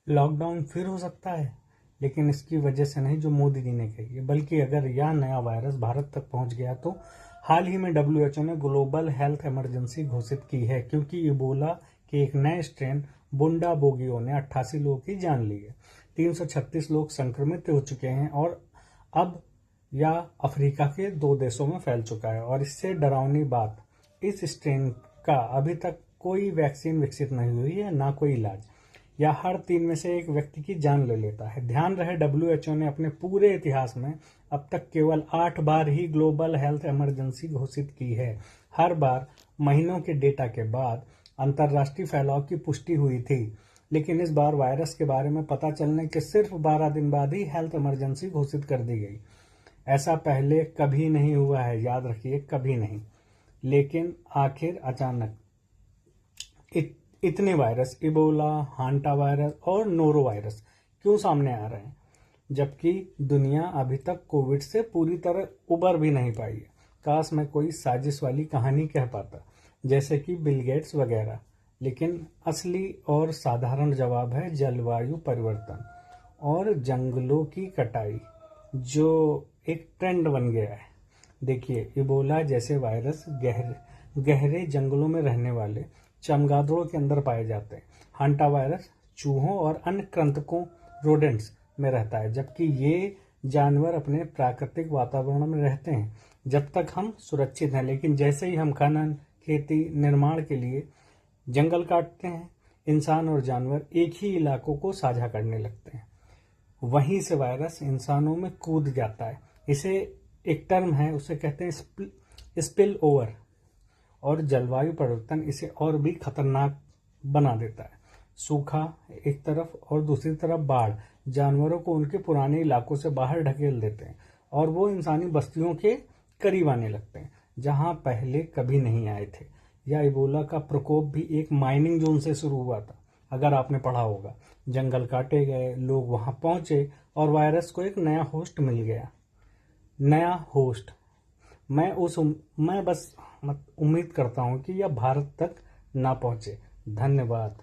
Lockdown फिर हो सकता है, लेकिन इसकी वजह से नहीं जो मोदी जी ने कही है, बल्कि अगर यह नया वायरस भारत तक पहुंच गया तो हाल ही में डब्ल्यूएचओ ने ग्लोबल हेल्थ इमरजेंसी घोषित की है, क्योंकि इबोला के एक नए स्ट्रेन बुंडा बोगियो ने 88 लोगों की जान ली है। 336 लोग संक्रमित हो चुके हैं और अब यह अफ्रीका के 2 देशों में फैल चुका है। और इससे डरावनी बात, इस स्ट्रेन का अभी तक कोई वैक्सीन विकसित नहीं हुई है, ना कोई इलाज। यह हर 3 में से एक व्यक्ति की जान ले लेता है। ध्यान रहे, डब्ल्यूएचओ ने अपने पूरे इतिहास में अब तक केवल 8 बार ही ग्लोबल हेल्थ इमरजेंसी घोषित की है। हर बार महीनों के डेटा के बाद अंतर्राष्ट्रीय फैलाव की पुष्टि हुई थी, लेकिन इस बार वायरस के बारे में पता चलने के सिर्फ 12 दिन बाद ही हेल्थ इमरजेंसी घोषित कर दी गई। ऐसा पहले कभी नहीं हुआ है, याद रखिए, कभी नहीं। लेकिन आखिर अचानक इतने वायरस, इबोला, हांटा वायरस और नोरो वायरस क्यों सामने आ रहे हैं, जबकि दुनिया अभी तक कोविड से पूरी तरह उबर भी नहीं पाई है। काश मैं कोई साजिश वाली कहानी कह पाता, जैसे कि बिल गेट्स वगैरह। लेकिन असली और साधारण जवाब है जलवायु परिवर्तन और जंगलों की कटाई, जो एक ट्रेंड बन गया है। देखिए, इबोला जैसे वायरस गहरे जंगलों में रहने वाले चमगादड़ों के अंदर पाए जाते हैं। हांटा वायरस चूहों और अन्य कृंतकों, रोडेंट्स में रहता है, जबकि ये जानवर अपने प्राकृतिक वातावरण में रहते हैं जब तक हम सुरक्षित हैं। लेकिन जैसे ही हम खनन, खेती, निर्माण के लिए जंगल काटते हैं, इंसान और जानवर एक ही इलाकों को साझा करने लगते हैं। वहीं से वायरस इंसानों में कूद जाता है। इसे एक टर्म है, उसे कहते हैं स्पिल ओवर। और जलवायु परिवर्तन इसे और भी खतरनाक बना देता है। सूखा एक तरफ और दूसरी तरफ बाढ़ जानवरों को उनके पुराने इलाकों से बाहर ढकेल देते हैं और वो इंसानी बस्तियों के करीब आने लगते हैं, जहां पहले कभी नहीं आए थे। या इबोला का प्रकोप भी एक माइनिंग जोन से शुरू हुआ था, अगर आपने पढ़ा होगा। जंगल काटे गए, लोग वहां पहुंचे और वायरस को एक नया होस्ट मिल गया। नया होस्ट, मैं बस उम्मीद करता हूं कि यह भारत तक ना पहुंचे। धन्यवाद।